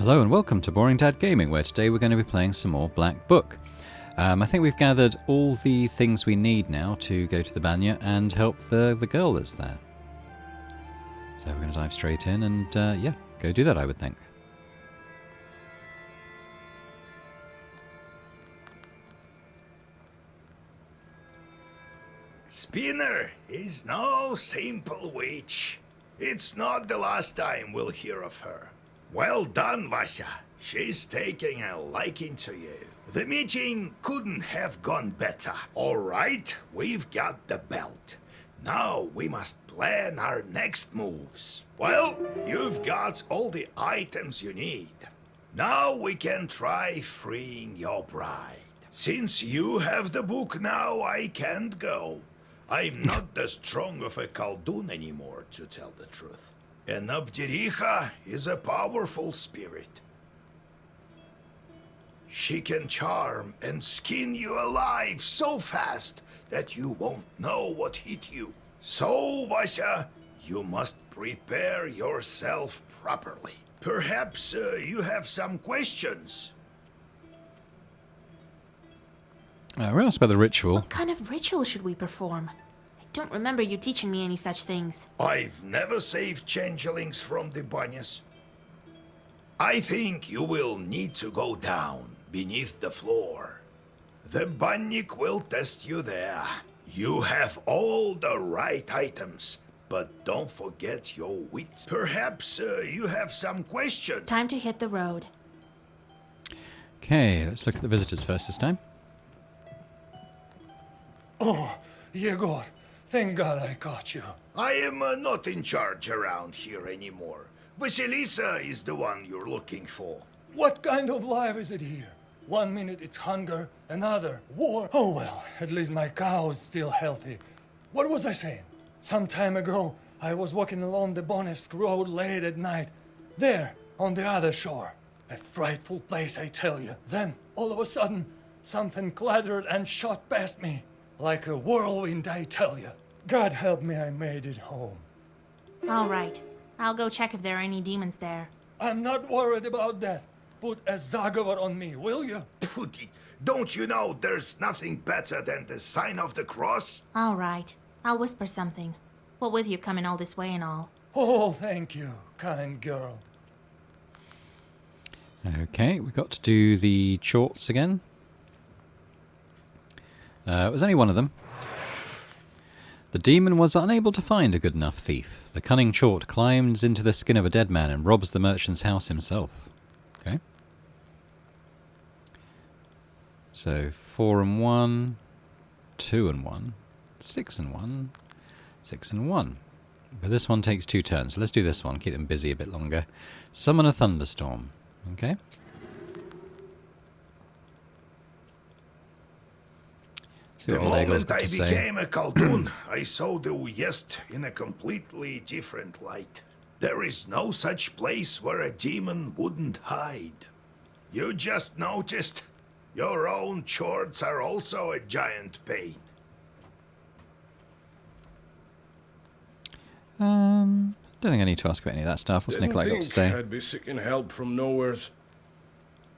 Hello and welcome to Boring Dad Gaming, where today we're going to be playing some more Black Book. I think we've gathered all the things we need now to go to the Banya and help the girl that's there. So we're going to dive straight in and, yeah, go do that, I would think. Spinner is no simple witch. It's not the last time we'll hear of her. Well done, Vasya. She's taking a liking to you. The meeting couldn't have gone better. All right, we've got the belt. Now we must plan our next moves. Well, you've got all the items you need. Now we can try freeing your bride. Since you have the book now, I can't go. I'm not as strong of a Khaldun anymore, to tell the truth. And Abdiricha is a powerful spirit. She can charm and skin you alive so fast that you won't know what hit you. So, Vasya, you must prepare yourself properly. Perhaps you have some questions. We're asked about the ritual. What kind of ritual should we perform? I don't remember you teaching me any such things. I've never saved changelings from the banyas. I think you will need to go down beneath the floor. The bannik will test you there. You have all the right items, but don't forget your wits. Perhaps you have some questions. Time to hit the road. Okay, let's look at the visitors first this time. Oh, Yegor, thank God I caught you. I am not in charge around here anymore. Vasilisa is the one you're looking for. What kind of life is it here? 1 minute it's hunger, another war. Oh well, at least my cow's still healthy. What was I saying? Some time ago, I was walking along the Bonevsk road late at night. There, on the other shore. A frightful place, I tell you. Then, all of a sudden, something clattered and shot past me. Like a whirlwind, I tell you. God help me, I made it home. All right. I'll go check if there are any demons there. I'm not worried about that. Put a Zagovar on me, will you? Puti, don't you know there's nothing better than the sign of the cross? All right. I'll whisper something. What with you coming all this way and all? Oh, thank you, kind girl. Okay, we've got to do the chorts again. It was only one of them. The demon was unable to find a good enough thief. The cunning chort climbs into the skin of a dead man and robs the merchant's house himself. Okay. So 4 and 1, 2 and 1, 6 and 1, 6 and 1. But this one takes 2 turns. So let's do this one. Keep them busy a bit longer. Summon a thunderstorm. Okay. The moment I became a Khaldun, I saw the Uyezd in a completely different light. There is no such place where a demon wouldn't hide. You just noticed? Your own chorts are also a giant pain. Don't think I need to ask about any of that stuff. What's Nikolai got to say? I'd be seeking help from nowheres.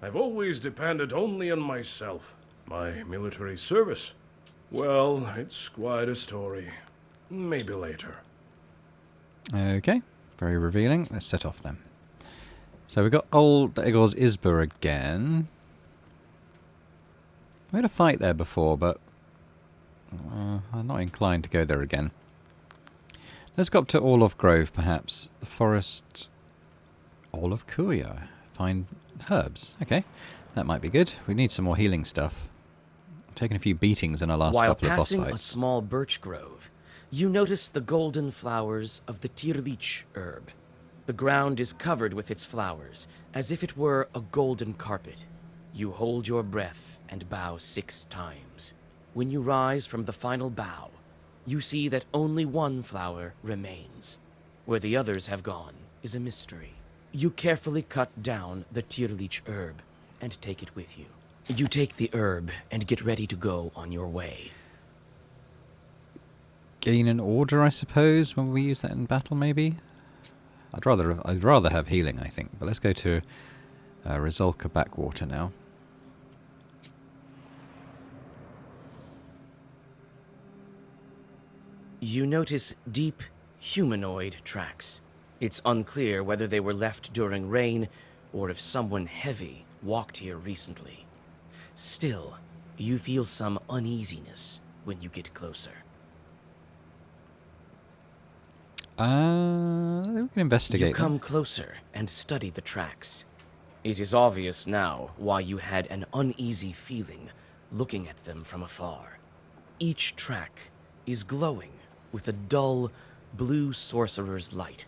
I've always depended only on myself. My military service. Well, it's quite a story. Maybe later. Okay, very revealing. Let's set off then. So we've got old Egor's Isba again. We had a fight there before, but I'm not inclined to go there again. Let's go up to Orlov Grove, perhaps. The forest... Orlov Kuya. Find herbs. Okay, that might be good. We need some more healing stuff. Taken a few beatings in our last couple of boss fights. While passing a small birch grove, you notice the golden flowers of the tirlich herb. The ground is covered with its flowers, as if it were a golden carpet. You hold your breath and bow 6 times. When you rise from the final bow, you see that only one flower remains. Where the others have gone is a mystery. You carefully cut down the tirlich herb and take it with you. You take the herb and get ready to go on your way. Gain an order, I suppose, when we use that in battle, maybe? I'd rather have healing, I think. But let's go to Rizolka backwater now. You notice deep, humanoid tracks. It's unclear whether they were left during rain or if someone heavy walked here recently. Still, you feel some uneasiness when you get closer. We can investigate. You come closer and study the tracks. It is obvious now why you had an uneasy feeling looking at them from afar. Each track is glowing with a dull, blue sorcerer's light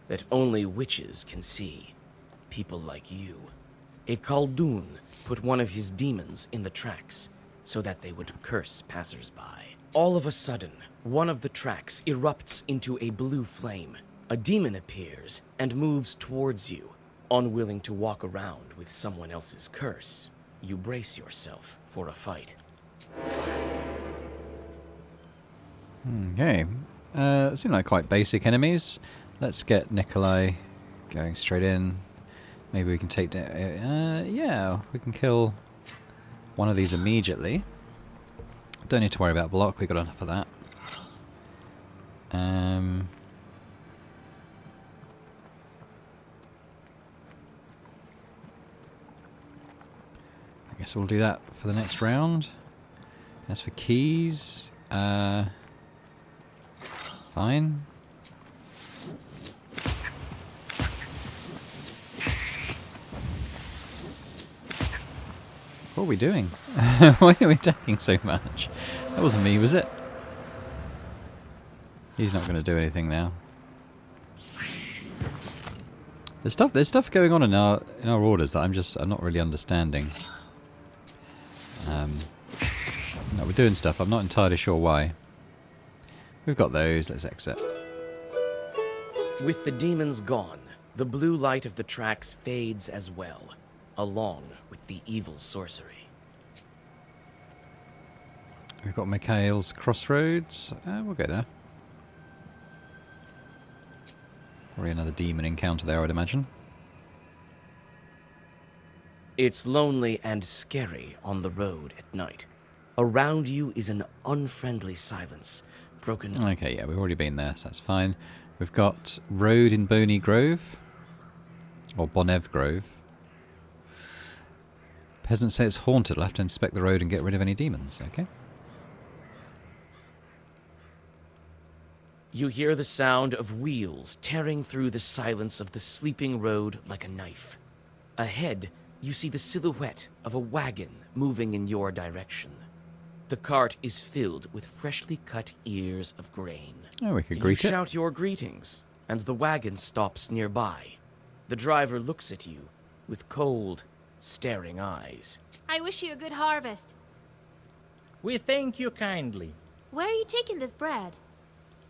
that only witches can see. People like you. A Khaldun put one of his demons in the tracks so that they would curse passers-by. All of a sudden, one of the tracks erupts into a blue flame. A demon appears and moves towards you. Unwilling to walk around with someone else's curse, you brace yourself for a fight. Okay. Seem like quite basic enemies. Let's get Nikolai going straight in. Maybe we can take down... yeah, we can kill one of these immediately. Don't need to worry about block, we got enough of that. I guess we'll do that for the next round. As for keys, fine. What are we doing? Why are we attacking so much? That wasn't me, was it? He's not going to do anything now. There's stuff going on in our orders that I'm not really understanding. No, we're doing stuff. I'm not entirely sure why. We've got those. Let's exit. With the demons gone, the blue light of the tracks fades as well, along with the evil sorcery. We've got Mikhail's Crossroads. We'll go there. Probably another demon encounter there, I'd imagine. It's lonely and scary on the road at night. Around you is an unfriendly silence, broken... Okay, yeah, we've already been there, so that's fine. We've got Road in Boney Grove. Or Bonev Grove. Peasants say it's haunted. I'll have to inspect the road and get rid of any demons. Okay. You hear the sound of wheels tearing through the silence of the sleeping road like a knife. Ahead, you see the silhouette of a wagon moving in your direction. The cart is filled with freshly cut ears of grain. Oh, we could greet You it. shout your greetings, and the wagon stops nearby. The driver looks at you with cold, staring eyes. I wish you a good harvest. We thank you kindly. Where are you taking this bread?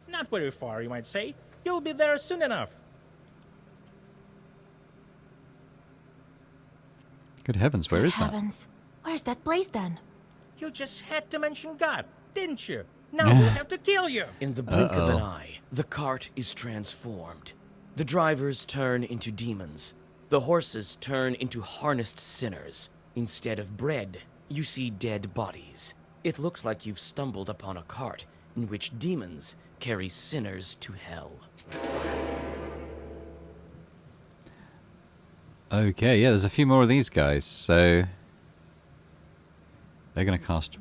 Not very far, you might say. You'll be there soon enough. Good heavens, where Good is that? heavens. Where's that place then? You just had to mention God, didn't you? Now we'll have to kill you. In the blink of an eye, the cart is transformed. The drivers turn into demons. The horses turn into harnessed sinners. Instead of bread, you see dead bodies. It looks like you've stumbled upon a cart in which demons carry sinners to hell. Okay, yeah, there's a few more of these guys, so... They're going to cast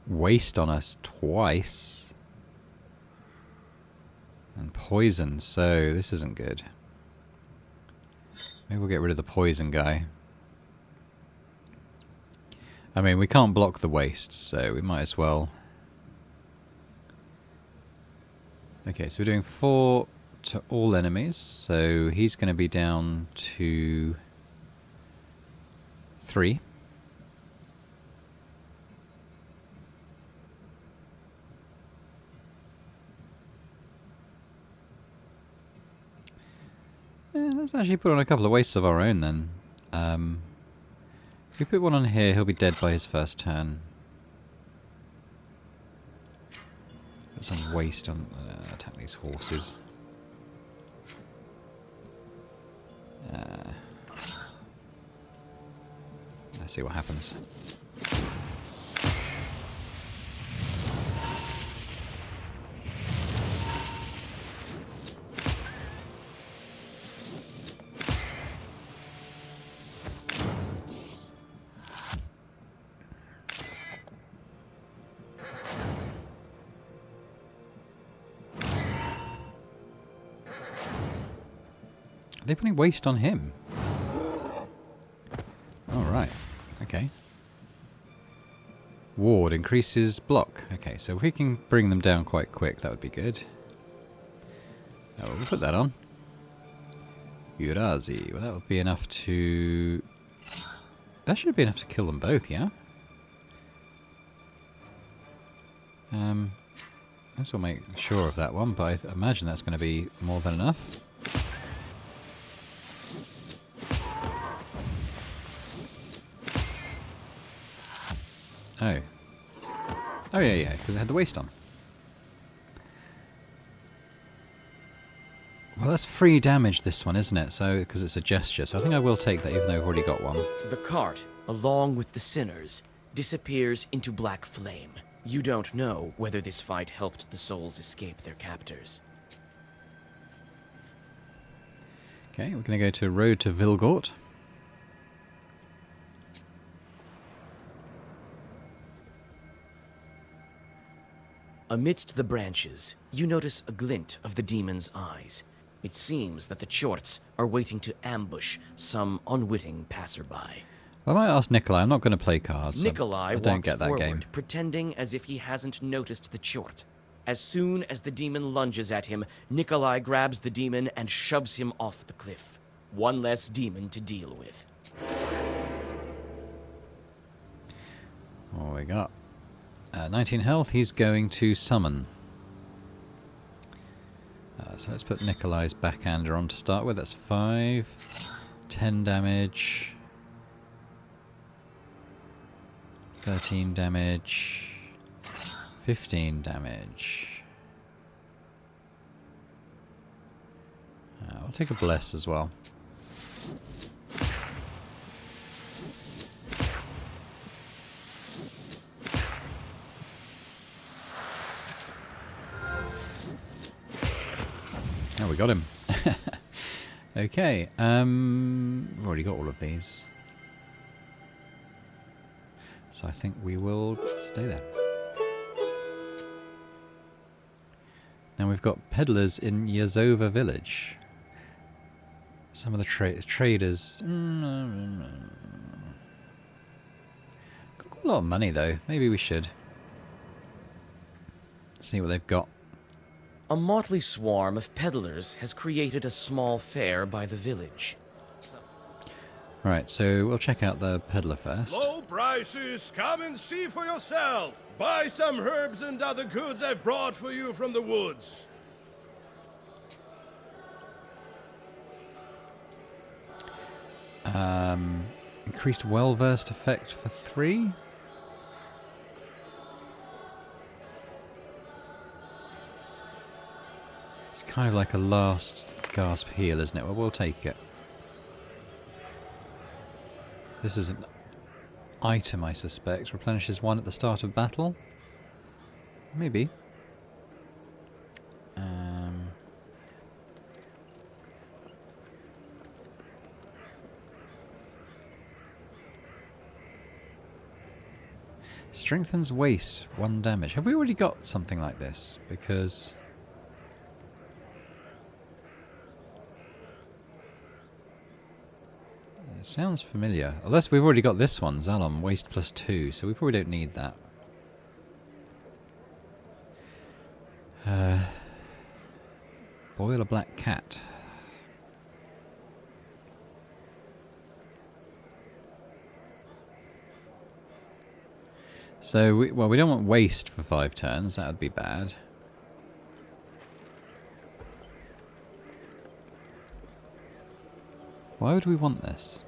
waste on us twice. And poison, so this isn't good. Maybe we'll get rid of the poison guy. I mean, we can't block the waste, so we might as well... Okay, so we're doing 4 to all enemies, so he's going to be down to 3. Yeah, let's actually put on a couple of wastes of our own then. If we put one on here, he'll be dead by his first turn. Put some waste on... attack these horses. Let's see what happens. Are they putting waste on him? Alright, okay. Ward increases block. Okay, so if we can bring them down quite quick, that would be good. Oh, we'll put that on. Urazi. Well, that would be enough to... That should be enough to kill them both, yeah? I just will make sure of that one, but I imagine that's going to be more than enough. Oh. Oh yeah, because it had the waste on. Well, that's free damage, this one, isn't it? So, because it's a gesture, so I think I will take that even though I've already got one. The cart, along with the sinners, disappears into black flame. You don't know whether this fight helped the souls escape their captors. Okay, we're going to go to Road to Vilgort. Amidst the branches, you notice a glint of the demon's eyes. It seems that the Chorts are waiting to ambush some unwitting passerby. I might ask Nikolai. I'm not going to play cards. Nikolai I don't walks get that forward, game. pretending as if he hasn't noticed the Chort. As soon as the demon lunges at him, Nikolai grabs the demon and shoves him off the cliff. One less demon to deal with. What we got? 19 health. He's going to summon. So let's put Nikolai's backhander on to start with. That's 5. 10 damage. 13 damage. 15 damage. I'll take a bless as well. Oh, we got him. Okay, we've already got all of these. So I think we will stay there. Now we've got peddlers in Yazova village. Some of the traders. Got a lot of money though. Maybe we should see what they've got. A motley swarm of peddlers has created a small fair by the village. Right, so we'll check out the peddler first. Low prices, come and see for yourself. Buy some herbs and other goods I've brought for you from the woods. Increased well-versed effect for 3. It's kind of like a last gasp heal, isn't it? Well, we'll take it. This is an item, I suspect. Replenishes 1 at the start of battle. Maybe. Strengthens waste 1 damage. Have we already got something like this? Because it sounds familiar. Unless we've already got this one, Zalom, waste +2, so we probably don't need that. Boil a black cat. So, we don't want waste for 5 turns, that would be bad. Why would we want this?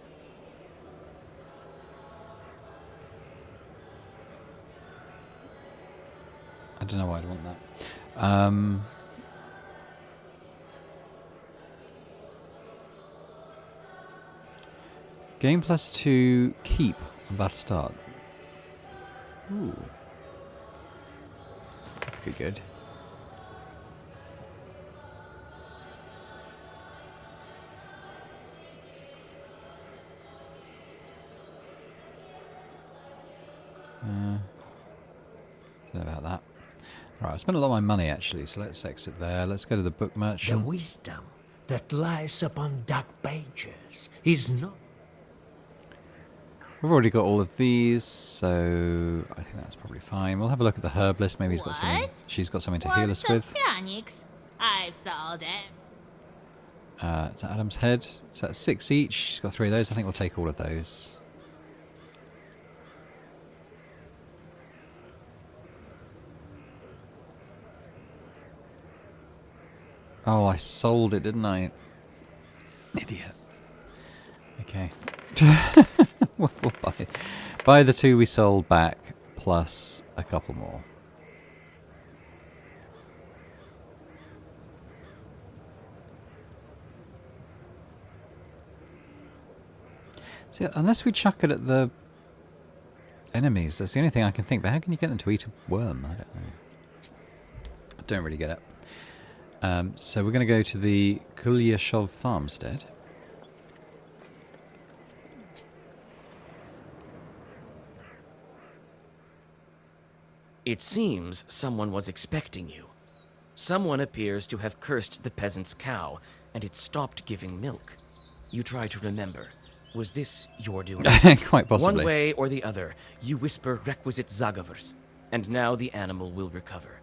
I don't know why I'd want that. Game +2 keep I'm about to start. Ooh. That could be good. Don't know about that. Right, I spent a lot of my money actually, so let's exit there. Let's go to the book The merchant. wisdom that lies upon dark pages is not. We've already got all of these, so I think that's probably fine. We'll have a look at the herb list. Maybe he's got something. What? She's got something to heal us with. Panics. I've sold it. It's Adam's head. So that's 6 each. She's got 3 of those. I think we'll take all of those. Oh, I sold it, didn't I? Idiot. Okay. We'll buy the 2 we sold back, plus a couple more. See, unless we chuck it at the enemies, that's the only thing I can think. But how can you get them to eat a worm? I don't know. I don't really get it. So we're going to go to the Kulyashov farmstead. It seems someone was expecting you. Someone appears to have cursed the peasant's cow, and it stopped giving milk. You try to remember. Was this your doing? Quite possibly. One way or the other, you whisper requisite zagavers, and now the animal will recover.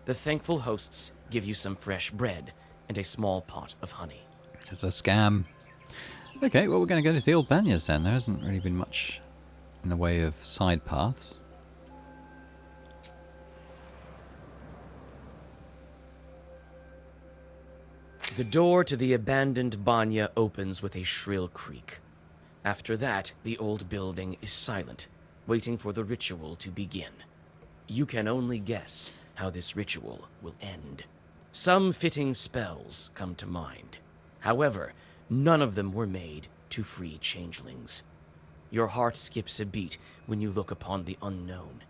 The thankful hosts give you some fresh bread and a small pot of honey. It's a scam. Okay, well, we're going to go to the old Banyas then. There hasn't really been much in the way of side paths. The door to the abandoned banya opens with a shrill creak. After that, the old building is silent, waiting for the ritual to begin. You can only guess how this ritual will end. Some fitting spells come to mind. However, none of them were made to free changelings. Your heart skips a beat when you look upon the unknown,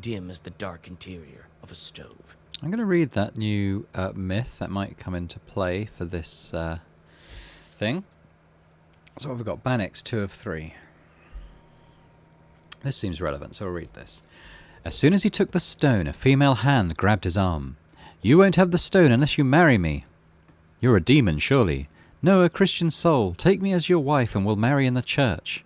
dim as the dark interior of a stove. I'm going to read that new myth that might come into play for this thing. So what have we got? Banix, 2 of 3. This seems relevant, so I'll read this. As soon as he took the stone, a female hand grabbed his arm. You won't have the stone unless you marry me. You're a demon, surely. No, a Christian soul. Take me as your wife and we'll marry in the church.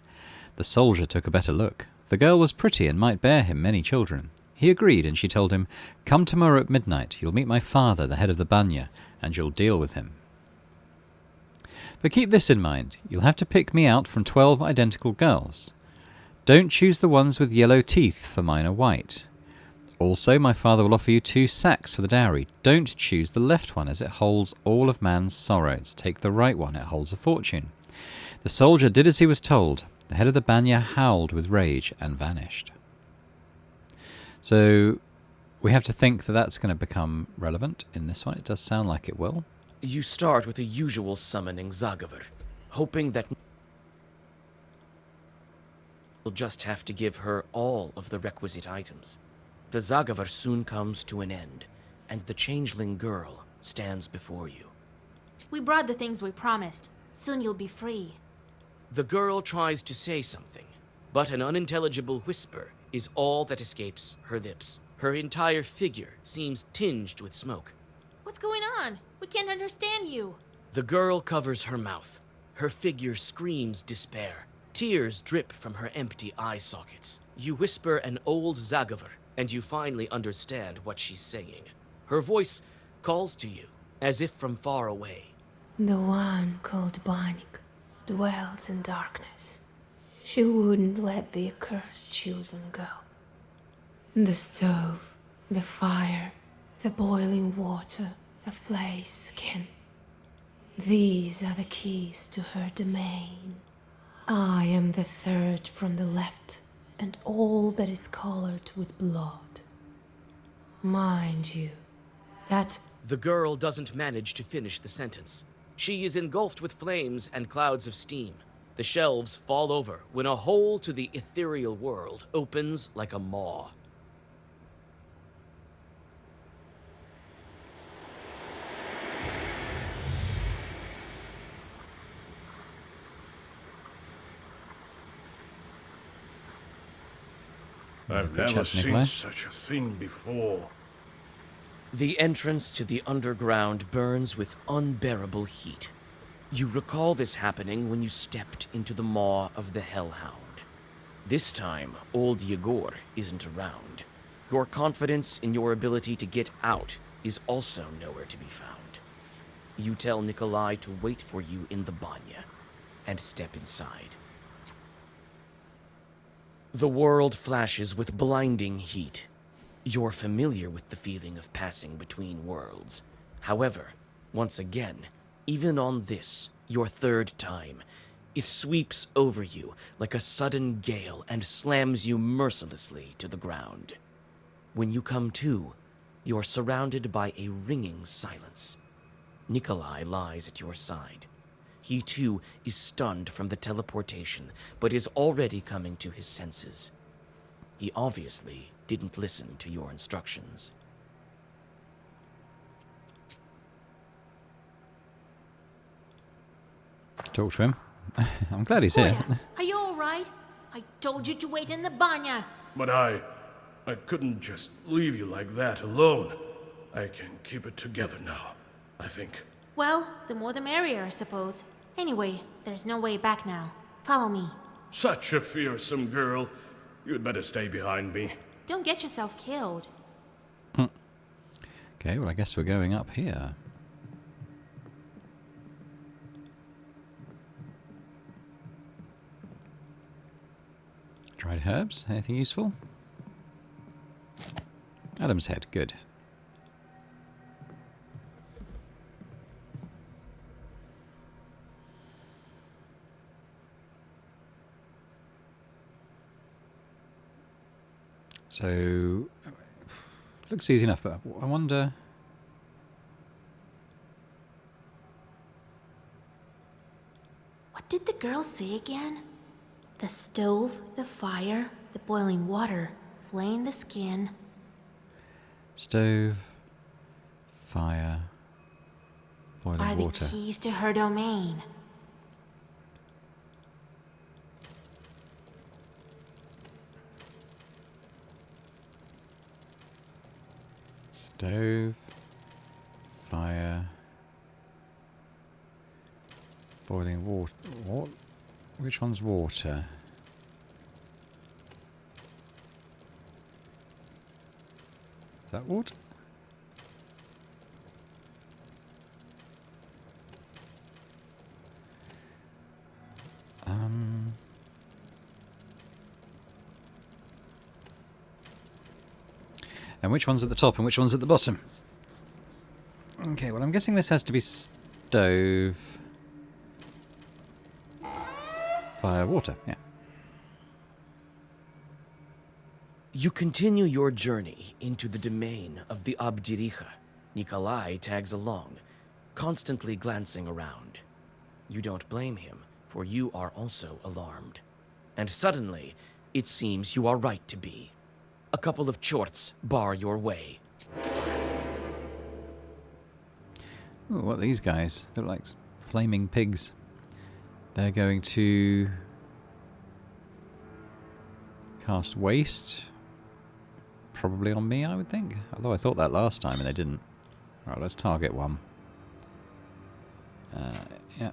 The soldier took a better look. The girl was pretty and might bear him many children. He agreed, and she told him, Come tomorrow at midnight. You'll meet my father, the head of the banya, and you'll deal with him. But keep this in mind. You'll have to pick me out from 12 identical girls. Don't choose the ones with yellow teeth, for mine are white. Also, my father will offer you 2 sacks for the dowry. Don't choose the left one, as it holds all of man's sorrows. Take the right one, it holds a fortune. The soldier did as he was told. The head of the banya howled with rage and vanished. So we have to think that that's going to become relevant in this one. It does sound like it will. You start with the usual summoning zagavar, hoping that you'll just have to give her all of the requisite items. The zagavar soon comes to an end, and the changeling girl stands before you. We brought the things we promised. Soon you'll be free. The girl tries to say something, but an unintelligible whisper is all that escapes her lips. Her entire figure seems tinged with smoke. What's going on? We can't understand you. The girl covers her mouth. Her figure screams despair. Tears drip from her empty eye sockets. You whisper an old zagavar, and you finally understand what she's saying. Her voice calls to you, as if from far away. The one called Banik dwells in darkness. She wouldn't let the accursed children go. The stove, the fire, the boiling water, the flayed skin. These are the keys to her domain. I am the third from the left, and all that is colored with blood. Mind you, that... The girl doesn't manage to finish the sentence. She is engulfed with flames and clouds of steam. The shelves fall over when a hole to the ethereal world opens like a maw. I've Good never chat, seen Nikolai. such a thing before. The entrance to the underground burns with unbearable heat. You recall this happening when you stepped into the maw of the Hellhound. This time, old Yegor isn't around. Your confidence in your ability to get out is also nowhere to be found. You tell Nikolai to wait for you in the banya and step inside. The world flashes with blinding heat. You're familiar with the feeling of passing between worlds. However, once again, even on this, your third time, it sweeps over you like a sudden gale and slams you mercilessly to the ground. When you come to, you're surrounded by a ringing silence. Nikolai lies at your side. He too is stunned from the teleportation, but is already coming to his senses. He obviously didn't listen to your instructions. Talk to him. I'm glad he's here. Boya, are you alright? I told you to wait in the banya. But I couldn't just leave you like that alone. I can keep it together now, I think. Well, the more the merrier, I suppose. Anyway, there's no way back now. Follow me. Such a fearsome girl. You'd better stay behind me. Don't get yourself killed. Okay, well I guess we're going up here. Dried herbs, anything useful? Adam's head, good. So, looks easy enough, but I wonder... What did the girl say again? The stove, the fire, the boiling water, flaying the skin. Stove, fire, boiling Are the water. keys to her domain. Stove, fire, boiling water. What? Which one's water? Is that water? And which one's at the top and which one's at the bottom? Okay, well I'm guessing this has to be stove, fire, water, yeah. You continue your journey into the domain of the Abdiricha. Nikolai tags along, constantly glancing around. You don't blame him, for you are also alarmed. And suddenly, it seems you are right to be. A couple of chorts bar your way. Ooh, what are these guys? They're like flaming pigs. They're going to cast waste. Probably on me, I would think. Although I thought that last time and they didn't. Right, let's target one. Yeah.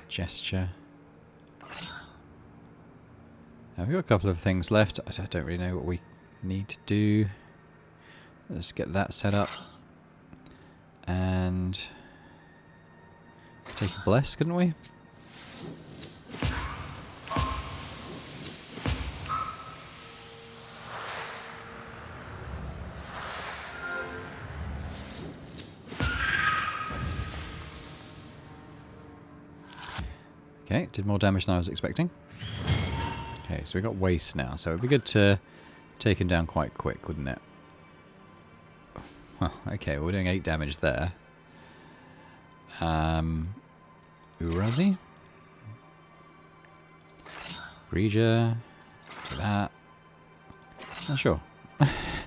Gesture. We've got a couple of things left. I don't really know what we need to do. Let's get that set up. And take a bless, couldn't we? Okay, did more damage than I was expecting. Okay, so we got waste now, so it'd be good to take him down quite quick, wouldn't it? Well, okay, we're doing 8 damage there. Urazi? Grija. That. Not sure.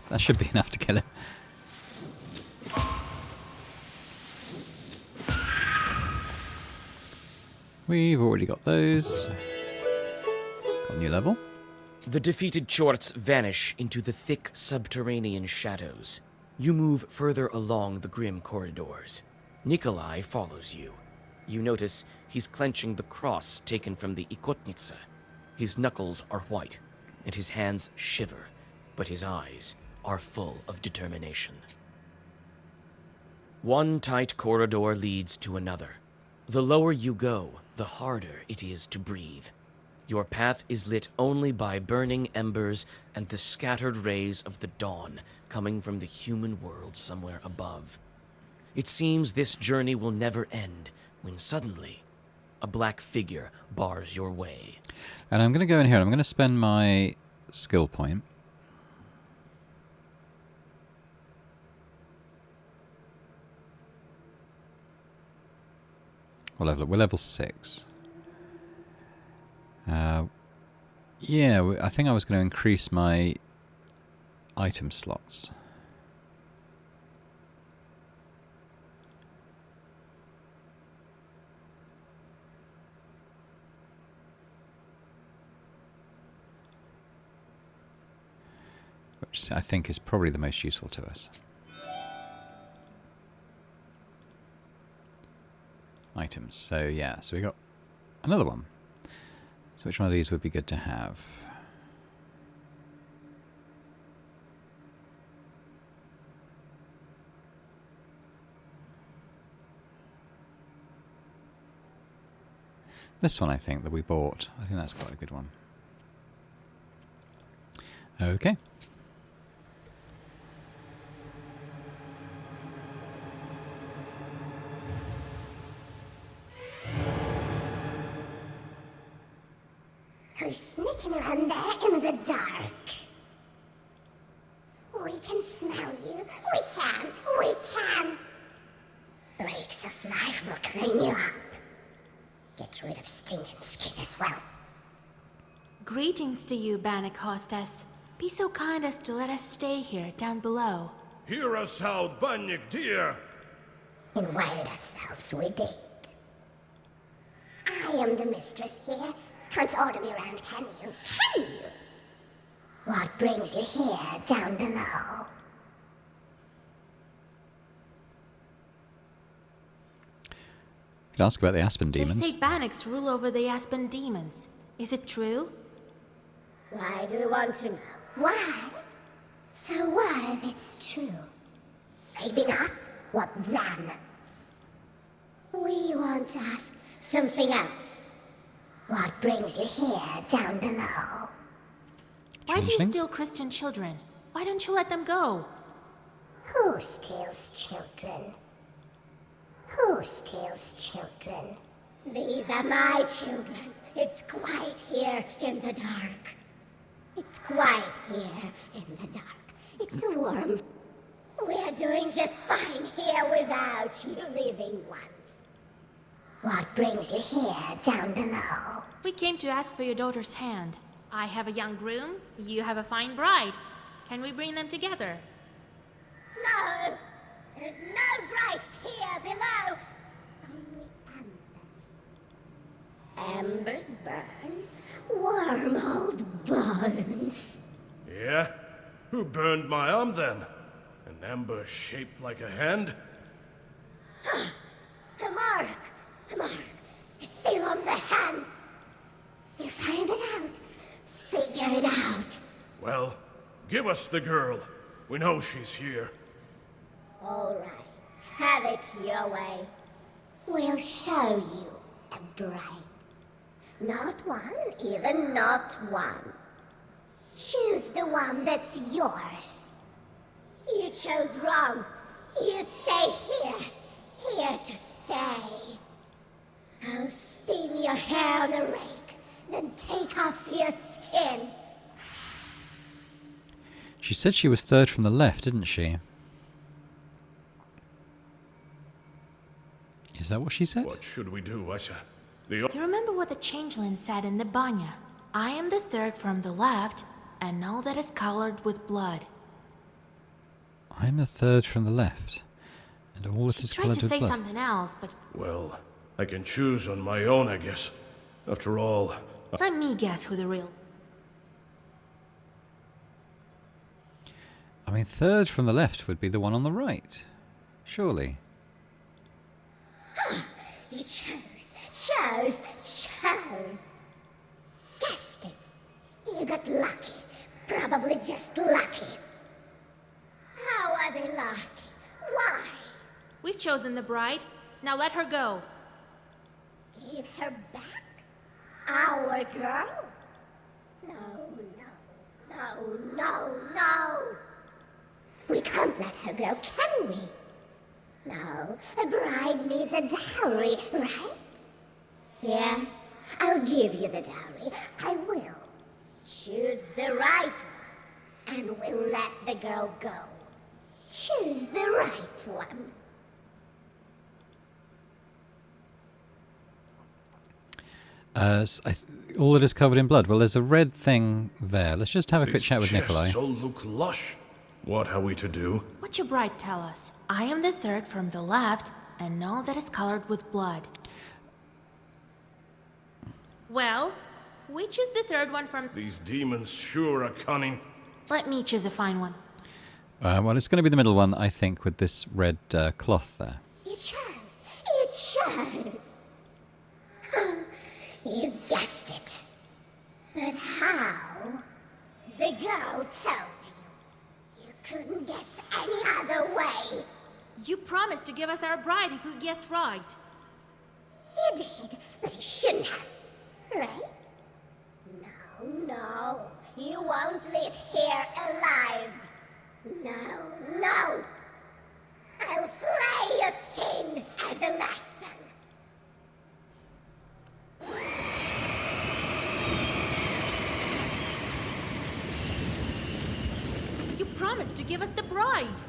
That should be enough to kill him. We've already got those. Got a new level. The defeated Chorts vanish into the thick subterranean shadows. You move further along the grim corridors. Nikolai follows you. You notice he's clenching the cross taken from the Ikotnitsa. His knuckles are white, and his hands shiver, but his eyes are full of determination. One tight corridor leads to another. The lower you go, the harder it is to breathe. Your path is lit only by burning embers and the scattered rays of the dawn coming from the human world somewhere above. It seems this journey will never end when suddenly a black figure bars your way. And I'm going to go in here and I'm going to spend my skill point. What level? We're level 6. Yeah, I think I was going to increase my item slots. Which I think is probably the most useful to us. Items. So yeah, so we got another one. So which one of these would be good to have? This one I think that we bought. I think that's quite a good one. Okay. Who's sneaking around there in the dark? We can smell you. We can. We can. Reeks of life will clean you up. Get rid of stinking skin as well. Greetings to you, Bannock Hostess. Be so kind as to let us stay here, down below. Hear us out, Bannock dear. Invite ourselves, we did. I am the mistress here. Can't order me around, can you? Can you? What brings you here, down below? Could ask about the Aspen They demons. say Bannocks rule over the Aspen demons. Is it true? Why do you want to know? Why? So what if it's true? Maybe not. What then? We want to ask something else. What brings you here, down below? Why do you Changelings? steal Christian children? Why don't you let them go? Who steals children? Who steals children? These are my children. It's quiet here in the dark. It's quiet here in the dark. It's warm. We're doing just fine here without you living ones. What brings you here, down below? We came to ask for your daughter's hand. I have a young groom, you have a fine bride. Can we bring them together? No! There's no brights here below! Only embers. Embers burn? Warm old bones. Yeah? Who burned my arm then? An ember shaped like a hand? A mark! A mark! A seal on the hand! You found it out! Figure it out! Well, give us the girl. We know she's here. All right. Have it your way. We'll show you a bride. Not one, even not one. Choose the one that's yours. You chose wrong. You'd stay here. Here to stay. I'll spin your hair on a rake, then take off your skin. She said she was third from the left, didn't she? Is that what she said? What should we do, Vasia? You remember what the changeling said in the banya? I am the third from the left, and all that is colored with blood. I am the third from the left, and all that She is tried coloured to with say blood. something else, but Well, I can choose on my own, I guess. After all, let me guess who the real... I mean, third from the left would be the one on the right. Surely. You chose. Guessed it. You got lucky. Probably just lucky. How are they lucky? Why? We've chosen the bride. Now let her go. Give her back? Our girl? No. We can't let her go, can we? No, a bride needs a dowry, right? Yes, I'll give you the dowry. I will. Choose the right one, and we'll let the girl go. Choose the right one. All that is covered in blood. Well, there's a red thing there. Let's just have a quick chat with Nikolai. Chests all look lush. What are we to do? What your bride tell us? I am the third from the left, and all that is colored with blood. Well, we choose the third one from... These demons sure are cunning. Let me choose a fine one. Well, it's going to be the middle one, I think, with this red cloth there. You chose. You guessed it. But how? The girl told you. You couldn't guess any other way. You promised to give us our bride if we guessed right. You did, but you shouldn't have. Right? No. You won't live here alive. No. I'll flay your skin as a lesson. You promised to give us the bride.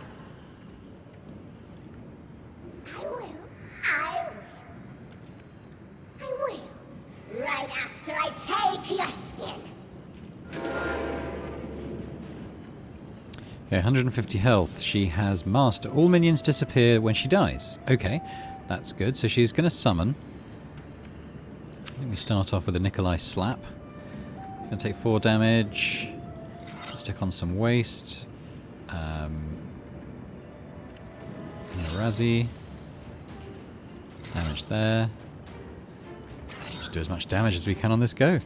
I will. Right after I take your skin. Okay, 150 health. She has master. All minions disappear when she dies. Okay, that's good. So she's going to summon. I think we start off with a Nikolai slap. Going to take 4 damage. Stick on some waste. Razzie. Damage there. Just do as much damage as we can on this go.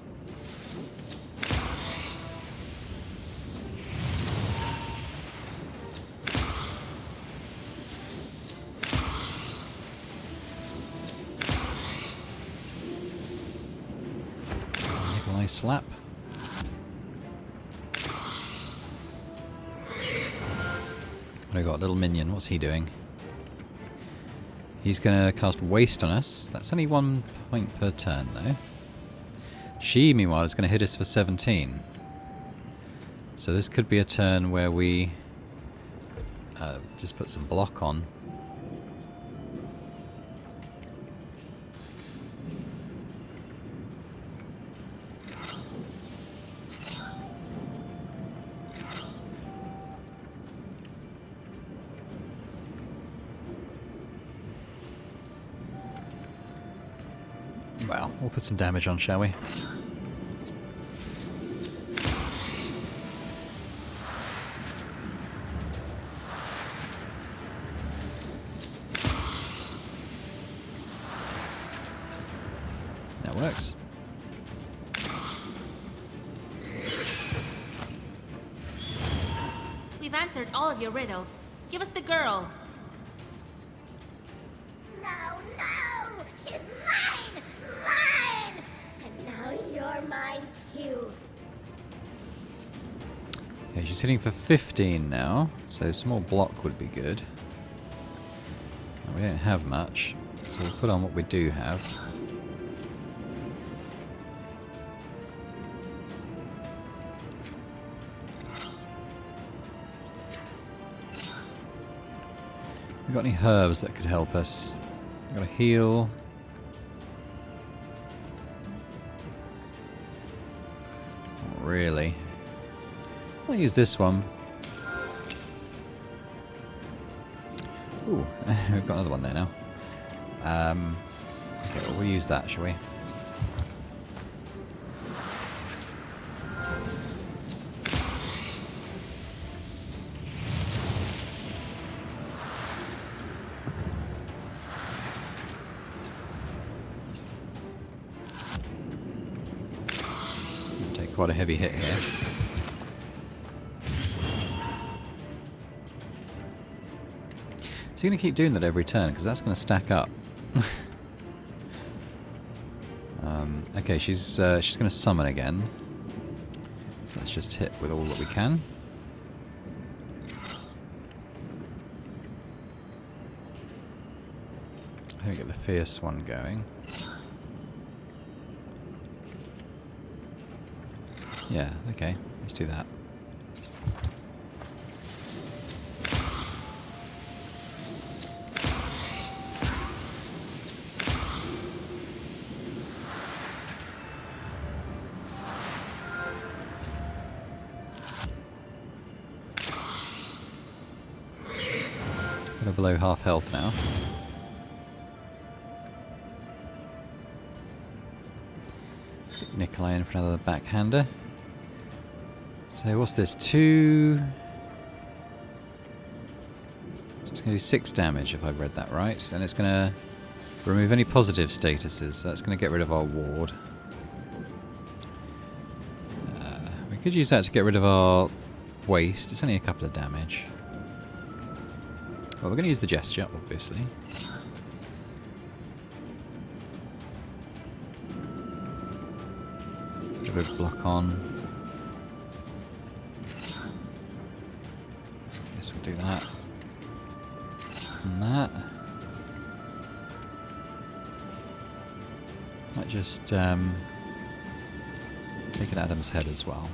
Nikolai slap. I got a little minion. What's he doing? He's going to cast Waste on us. That's only 1 point per turn, though. She, meanwhile, is going to hit us for 17. So this could be a turn where we just put some block on. Well, we'll put some damage on, shall we? That works. We've answered all of your riddles. Give us the girl. No! She's mine! And now you're mine too. Okay, she's hitting for 15 now, so some more block would be good. We don't have much, so we'll put on what we do have. We got any herbs that could help us? Gotta heal. Not really. I'll use this one. Ooh, we've got another one there now. Okay, well, we'll use that, shall we? Take quite a heavy hit here. So you're going to keep doing that every turn, because that's going to stack up. Okay, she's going to summon again. So let's just hit with all that we can. Let me get the fierce one going. Yeah, okay, let's do that. We're below half health now. Stick Nikolai in for another backhander. So what's this? 2... So it's going to do 6 damage if I've read that right. And it's going to remove any positive statuses. So that's going to get rid of our ward. We could use that to get rid of our waste. It's only a couple of damage. Well, we're going to use the gesture, obviously. Get a bit of block on. Guess we'll do that. And that. Might just take an Adam's head as well.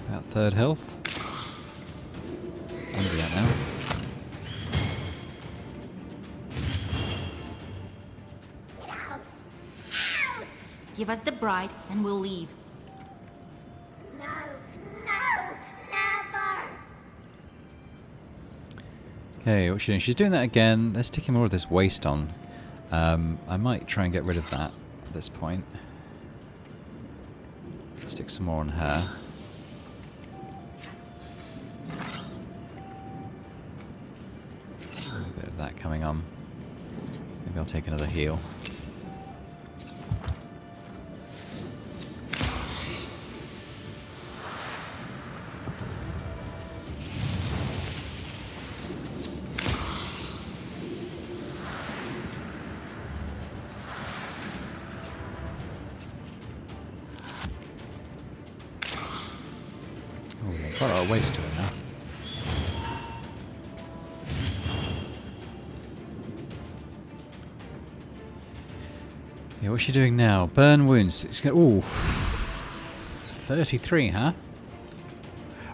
About 3rd health. I'll do that now. Give us the bride and we'll leave. No, never! Okay, what's she doing? She's doing that again. Let's stick more of this waste on. I might try and get rid of that at this point. Stick some more on her. A little bit of that coming on. Maybe I'll take another heal. Oh, we've got our waste to it now. Yeah, what's she doing now? Burn wounds. It's gonna, ooh, 33, huh?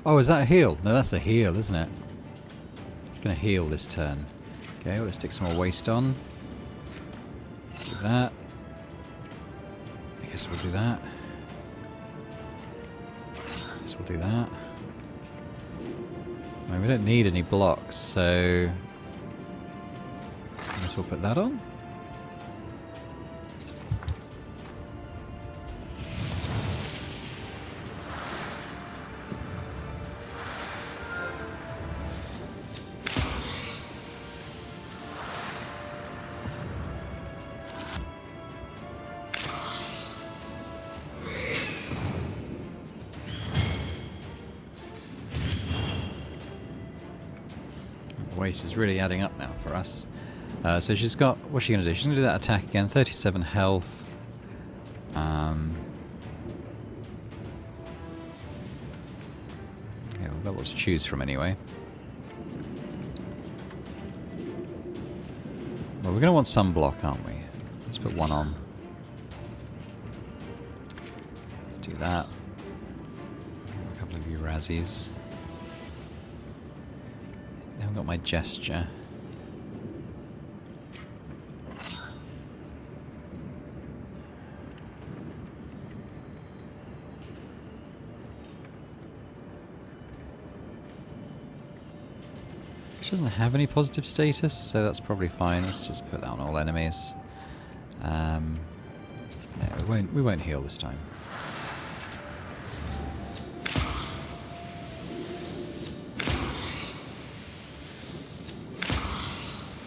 Oh, is that a heal? No, that's a heal, isn't it? It's gonna heal this turn. Okay, well, let's stick some more waste on. Do that. I guess we'll do that. We'll do that. I mean, we don't need any blocks, so I guess we'll put that on. Waste is really adding up now for us. So she's got... What's she going to do? She's going to do that attack again. 37 health. Yeah, we'll We've got lots to choose from anyway. Well, we're going to want sunblock, aren't we? Let's put one on. Let's do that. A couple of Eurazzies. I haven't got my gesture. She doesn't have any positive status, so that's probably fine. Let's just put that on all enemies. No, we won't heal this time.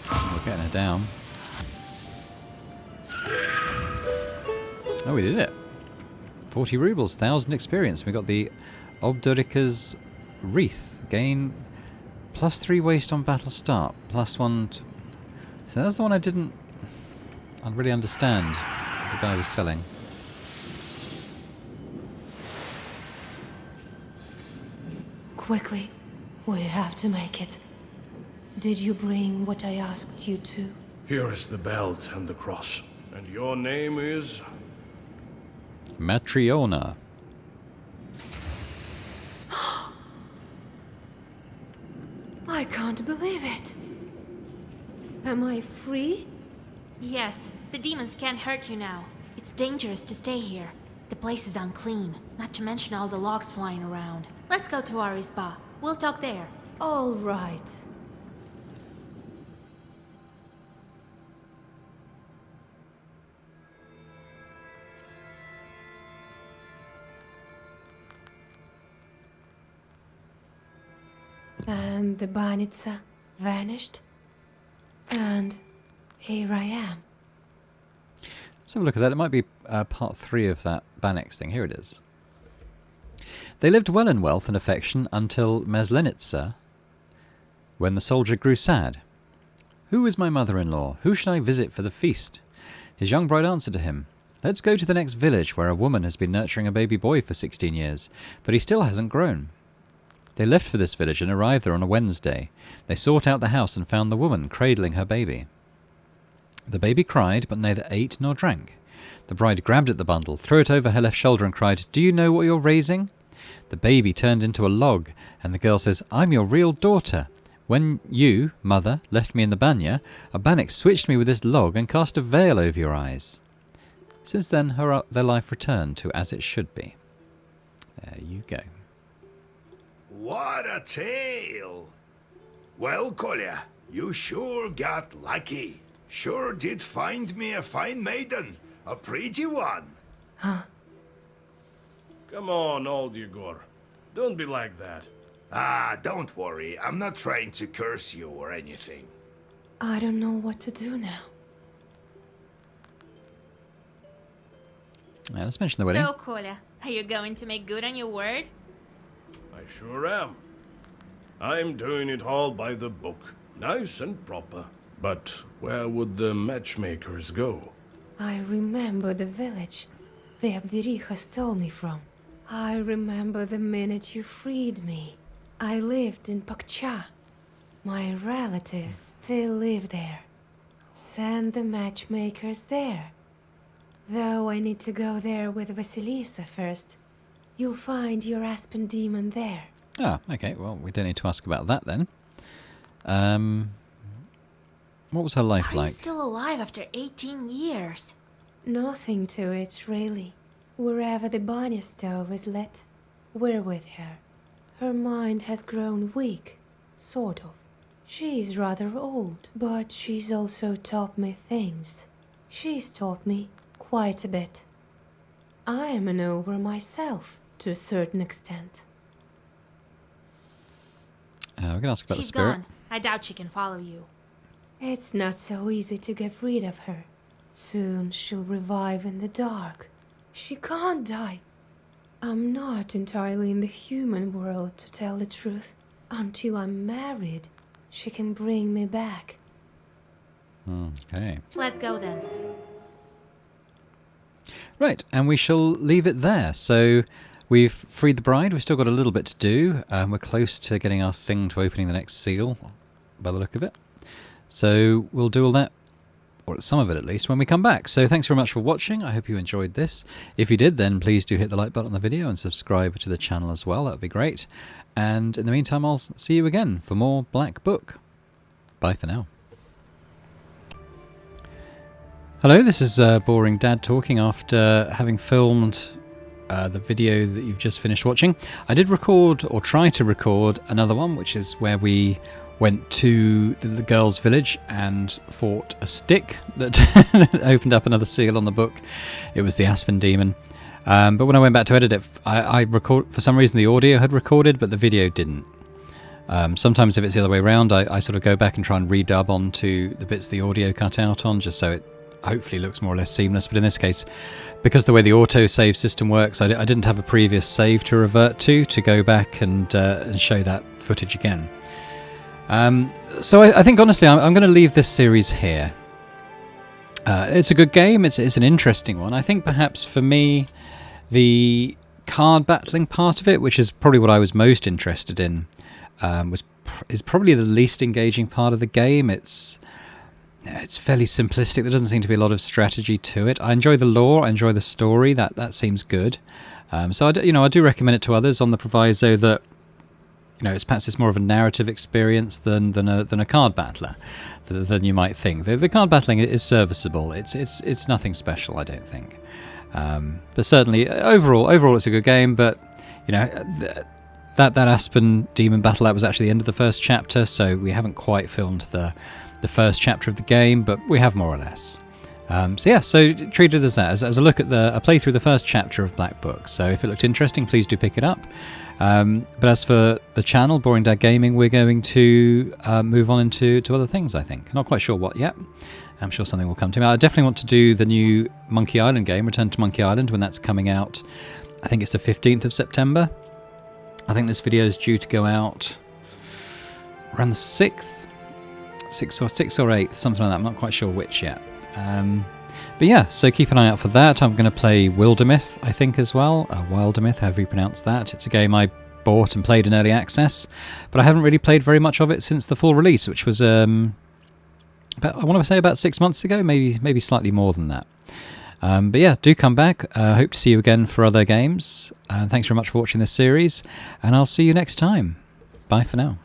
We're getting her down. Oh, we did it. 40 rubles, 1,000 experience. We got the Obdurika's Wreath. Gain +3 waste on battle start. +1 to... So that's the one I didn't really understand what the guy was selling. Quickly, we have to make it. Did you bring what I asked you to? Here is the belt and the cross. And your name is? Matriona. I can't believe it. Am I free? Yes, the demons can't hurt you now. It's dangerous to stay here. The place is unclean, not to mention all the logs flying around. Let's go to our spa. We'll talk there. All right. And the banitsa vanished. And here I am. Let's have a look at that. It might be part 3 of that Banex thing. Here it is. They lived well in wealth and affection until Meslenitsa, when the soldier grew sad. Who is my mother-in-law? Who should I visit for the feast? His young bride answered to him, Let's go to the next village where a woman has been nurturing a baby boy for 16 years, but he still hasn't grown. They left for this village and arrived there on a Wednesday. They sought out the house and found the woman cradling her baby. The baby cried, but neither ate nor drank. The bride grabbed at the bundle, threw it over her left shoulder and cried, Do you know what you're raising? The baby turned into a log, and the girl says, I'm your real daughter. When you, mother, left me in the banya, a bannock switched me with this log and cast a veil over your eyes. Since then, their life returned to as it should be. There you go. What a tale! Well, Kolya, you sure got lucky. Sure did find me a fine maiden. A pretty one. Huh? Come on, old Yegor. Don't be like that. Ah, don't worry. I'm not trying to curse you or anything. I don't know what to do now. Let's mention the wedding. So, Kolya, are you going to make good on your word? I sure am. I'm doing it all by the book. Nice and proper. But where would the matchmakers go? I remember the village the Abdiricha stole me from. I remember the minute you freed me. I lived in Pakcha. My relatives still live there. Send the matchmakers there. Though I need to go there with Vasilisa first. You'll find your Aspen demon there. Ah, okay. Well, we don't need to ask about that then. What was her life Are like? you still alive after 18 years? Nothing to it, really. Wherever the Banya stove is lit, we're with her. Her mind has grown weak, sort of. She's rather old, but she's also taught me things. She's taught me quite a bit. I am an ogre myself, to a certain extent. We're going to ask about the She's spirit. gone. I doubt she can follow you. It's not so easy to get rid of her. Soon she'll revive in the dark. She can't die. I'm not entirely in the human world, to tell the truth. Until I'm married, she can bring me back. Okay. Let's go then. Right, and we shall leave it there. So We've freed the bride. We've still got a little bit to do. We're close to getting our thing to opening the next seal, by the look of it. So we'll do all that, or some of it at least, when we come back. So thanks very much for watching. I hope you enjoyed this. If you did, then please do hit the like button on the video and subscribe to the channel as well. That would be great. And in the meantime, I'll see you again for more Black Book. Bye for now. Hello, this is Boring Dad talking after having filmed the video that you've just finished watching. I did record, or try to record, another one, which is where we went to the girls' village and fought a stick that opened up another seal on the book. It was the Aspen Demon. But when I went back to edit it, I for some reason the audio had recorded, but the video didn't. Sometimes if it's the other way around, I sort of go back and try and redub onto the bits the audio cut out on, just so it hopefully looks more or less seamless. But in this case, because the way the auto-save system works, I didn't have a previous save to revert to go back and show that footage again. So I think, honestly, I'm going to leave this series here. It's a good game. It's an interesting one. I think perhaps for me, the card battling part of it, which is probably what I was most interested in, is probably the least engaging part of the game. It's fairly simplistic. There doesn't seem to be a lot of strategy to it. I enjoy the lore. I enjoy the story. That seems good. So I do recommend it to others on the proviso that it's more of a narrative experience than a card battler than you might think. The card battling is serviceable. It's nothing special, I don't think. But certainly overall it's a good game. But that Aspen Demon battle, that was actually the end of the first chapter, so we haven't quite filmed the first chapter of the game, but we have more or less. So treat it as that, as a look at a playthrough of the first chapter of Black Book. So if it looked interesting, please do pick it up. But as for the channel, Boring Dad Gaming, we're going to move on into other things, I think. Not quite sure what yet. I'm sure something will come to me. I definitely want to do the new Monkey Island game, Return to Monkey Island, when that's coming out. I think it's the 15th of September. I think this video is due to go out around the 6th. 6th or 8th, something like that. I'm not quite sure which yet. But yeah, so keep an eye out for that. I'm going to play Wildermyth, I think, as well. Wildermyth, however you pronounce that. It's a game I bought and played in early access, but I haven't really played very much of it since the full release, which was I want to say about 6 months ago, maybe slightly more than that. But yeah, do come back. Hope to see you again for other games. Thanks very much for watching this series, and I'll see you next time. Bye for now.